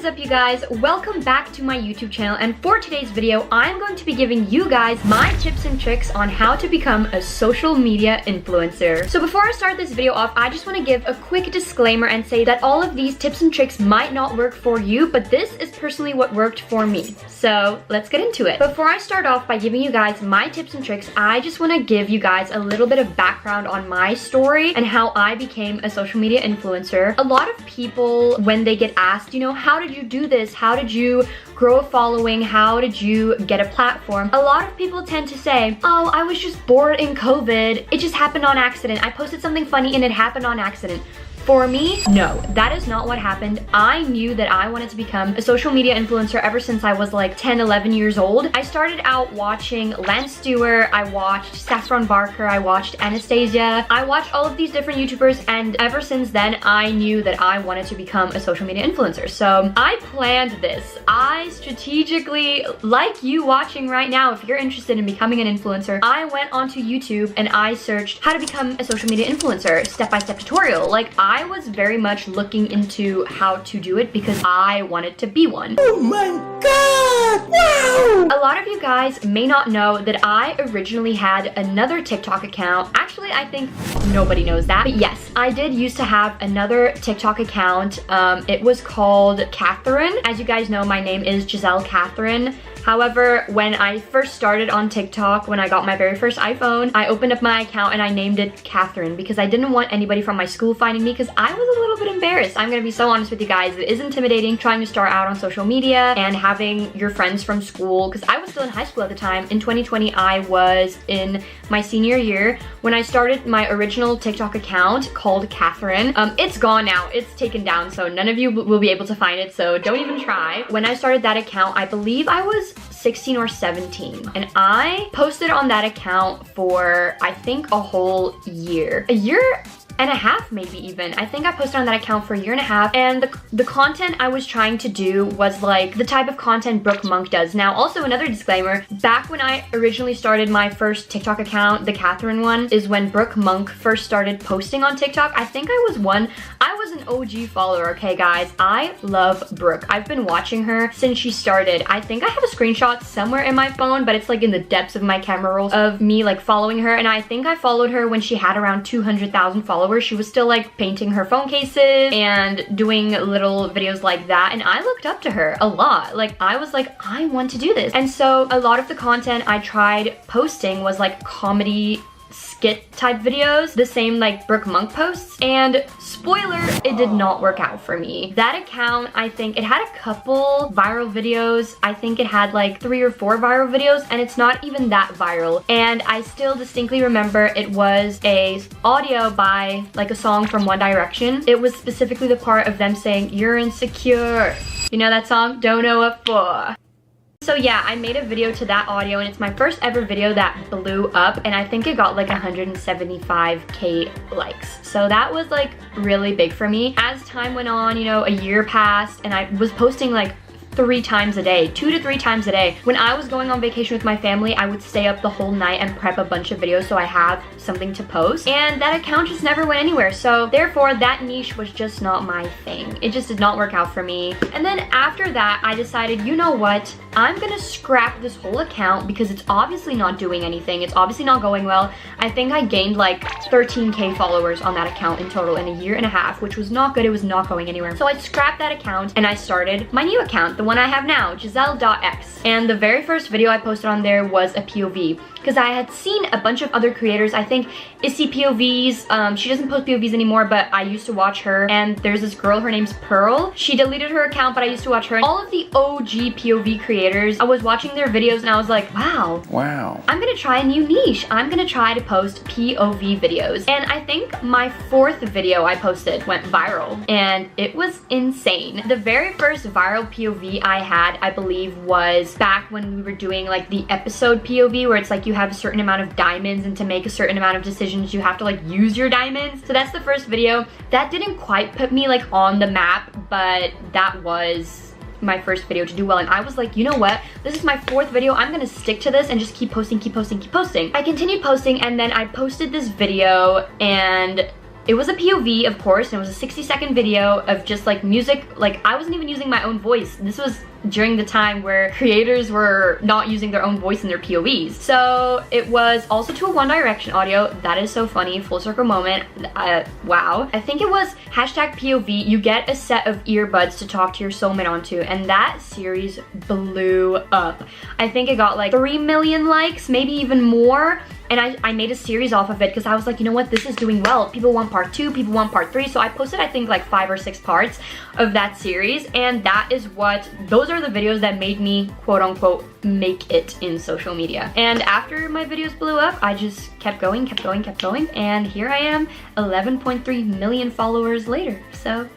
up, you guys? Welcome back to my YouTube channel, and for today's video I'm going to be giving you guys my tips and tricks on how to become a social media influencer. So before I start this video off, I just want to give a quick disclaimer and say that all of these tips and tricks might not work for you, but this is personally what worked for me. So let's get into it. Before I start off by giving you guys my tips and tricks, I just want to give you guys a little bit of background on my story and how I became a social media influencer. A lot of people, when they get asked, you know, how did you do this? How did you grow a following? How did you get a platform? A lot of people tend to say, oh, I was just bored in COVID. It just happened on accident. I posted something funny and it happened on accident. For me, no, that is not what happened. I knew that I wanted to become a social media influencer ever since I was like 10, 11 years old. I started out watching Lance Stewart, I watched Saffron Barker, I watched Anastasia. I watched all of these different YouTubers, and ever since then, I knew that I wanted to become a social media influencer. So I planned this. I strategically, like you watching right now, if you're interested in becoming an influencer, I went onto YouTube and I searched how to become a social media influencer, step-by-step tutorial. Like, I was very much looking into how to do it because I wanted to be one. Oh my god! Wow! A lot of you guys may not know that I originally had another TikTok account. Actually, I think nobody knows that. But yes, I did used to have another TikTok account. It was called Catherine. As you guys know, my name is Giselle Catherine. However, when I first started on TikTok, when I got my very first iPhone, I opened up my account and I named it Catherine because I didn't want anybody from my school finding me because I was a little bit embarrassed. I'm gonna be so honest with you guys. It is intimidating trying to start out on social media and having your friends from school, because I was still in high school at the time. In 2020, I was in my senior year when I started my original TikTok account called Catherine. It's gone now. It's taken down, so none of you will be able to find it, so don't even try. When I started that account, I believe I was 16 or 17, and I posted on that account for I think a whole year. A year and a half, maybe even. I think I posted on that account for a year and a half, and the content I was trying to do was like the type of content Brooke Monk does. Now, also another disclaimer, back when I originally started my first TikTok account, the Catherine one, is when Brooke Monk first started posting on TikTok. I think I was an OG follower, okay guys? I love Brooke. I've been watching her since she started. I think I have a screenshot somewhere in my phone, but it's like in the depths of my camera rolls of me like following her, and I think I followed her when she had around 200,000 followers. She was still like painting her phone cases and doing little videos like that, and I looked up to her a lot. Like, I was like, I want to do this. And so a lot of the content I tried posting was like comedy skit type videos, the same like Brooke Monk posts, and spoiler, it did not work out for me. That account, I think it had a couple viral videos. I think it had like 3 or 4 viral videos, and it's not even that viral. And I still distinctly remember it was a audio by like a song from One Direction. It was specifically the part of them saying, "You're insecure." You know that song? Don't know what for. So yeah, I made a video to that audio, and it's my first ever video that blew up, and I think it got like 175k likes. So that was like really big for me. As time went on, you know, a year passed, and I was posting like 3 times a day, 2 to 3 times a day. When I was going on vacation with my family, I would stay up the whole night and prep a bunch of videos so I have something to post, and that account just never went anywhere. So therefore, that niche was just not my thing. It just did not work out for me. And then after that, I decided, you know what? I'm gonna scrap this whole account because it's obviously not doing anything. It's obviously not going well. I think I gained like 13k followers on that account in total in a year and a half, which was not good. It was not going anywhere. So I scrapped that account and I started my new account, the one I have now, Giselle.x. And the very first video I posted on there was a POV, because I had seen a bunch of other creators. I think Issy POVs, she doesn't post POVs anymore, but I used to watch her. And there's this girl, her name's Pearl. She deleted her account, but I used to watch her. And all of the OG POV creators, I was watching their videos and I was like, wow, I'm gonna try a new niche. I'm gonna try to post POV videos. And I think my 4th video I posted went viral, and it was insane. The very first viral POV I had, I believe, was back when we were doing like the episode POV, where it's like you have a certain amount of diamonds, and to make a certain amount of decisions you have to like use your diamonds. So that's the first video. That didn't quite put me like on the map, but that was my first video to do well, and I was like, you know what, this is my 4th video, I'm gonna stick to this and just keep posting, keep posting, keep posting. I continued posting, and then I posted this video, and It was a POV, of course, and it was a 60-second video of just like music. Like, I wasn't even using my own voice. This was during the time where creators were not using their own voice in their POVs. So it was also to a One Direction audio. That is so funny, full circle moment. Wow. I think it was hashtag POV. You get a set of earbuds to talk to your soulmate onto, and that series blew up. I think it got like 3 million likes, maybe even more. And I made a series off of it because I was like, you know what, this is doing well. People want part 2, people want part 3. So I posted, I think, like 5 or 6 parts of that series. And that is those are the videos that made me, quote unquote, make it in social media. And after my videos blew up, I just kept going, kept going, kept going. And here I am, 11.3 million followers later. So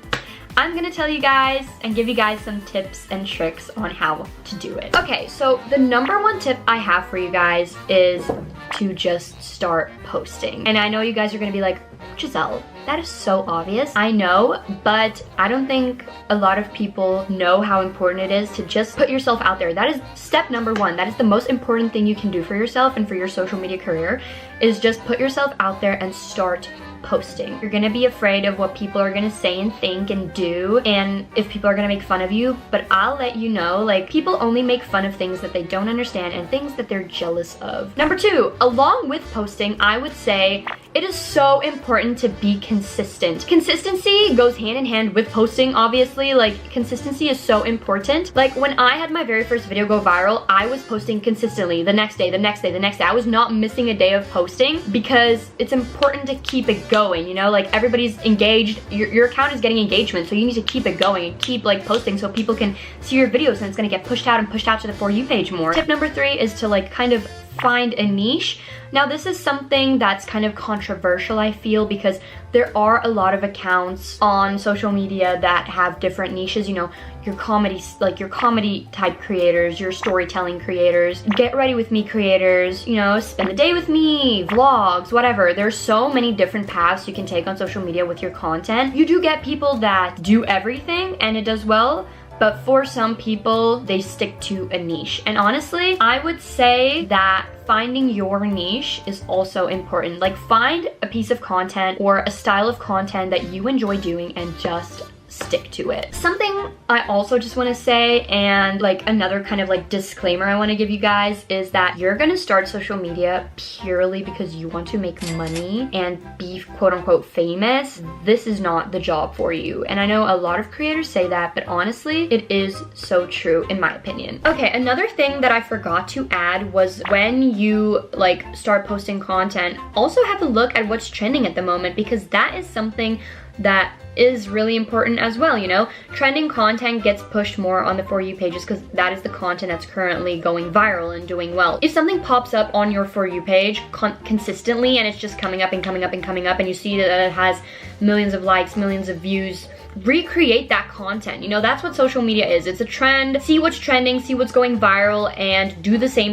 I'm gonna tell you guys and give you guys some tips and tricks on how to do it. Okay, so the #1 tip I have for you guys is to just start posting. And I know you guys are gonna be like, Giselle, that is so obvious. I know, but I don't think a lot of people know how important it is to just put yourself out there. That is step #1. That is the most important thing you can do for yourself and for your social media career, is just put yourself out there and start posting. You're gonna be afraid of what people are gonna say and think and do, and if people are gonna make fun of you, but I'll let you know, like, people only make fun of things that they don't understand and things that they're jealous of. #2, along with posting, I would say it is so important to be consistent. Consistency goes hand in hand with posting, obviously. Like, consistency is so important. Like, when I had my very first video go viral, I was posting consistently the next day, the next day, the next day. I was not missing a day of posting because it's important to keep it going, you know? Like, everybody's engaged, your account is getting engagement, so you need to keep it going and keep like posting so people can see your videos, and it's gonna get pushed out and pushed out to the For You page more. Tip #3 is to like kind of find a niche. Now, this is something that's kind of controversial, I feel, because there are a lot of accounts on social media that have different niches. You know, your comedy type creators, your storytelling creators, get ready with me creators, you know, spend the day with me, vlogs, whatever. There's so many different paths you can take on social media with your content. You do get people that do everything and it does well, but for some people, they stick to a niche. And honestly, I would say that finding your niche is also important. Like, find a piece of content or a style of content that you enjoy doing and just stick to it. Something I also just want to say, and like another kind of like disclaimer I want to give you guys, is that you're gonna start social media purely because you want to make money and be quote unquote famous. This is not the job for you. And I know a lot of creators say that, but honestly, it is so true in my opinion. Okay, another thing that I forgot to add was when you like start posting content, also have a look at what's trending at the moment, because that is something that is really important as well, you know? Trending content gets pushed more on the For You pages because that is the content that's currently going viral and doing well. If something pops up on your For You page consistently and it's just coming up and coming up and coming up, and you see that it has millions of likes, millions of views, recreate that content. You know, that's what social media is. It's a trend. See what's trending, see what's going viral, and do the same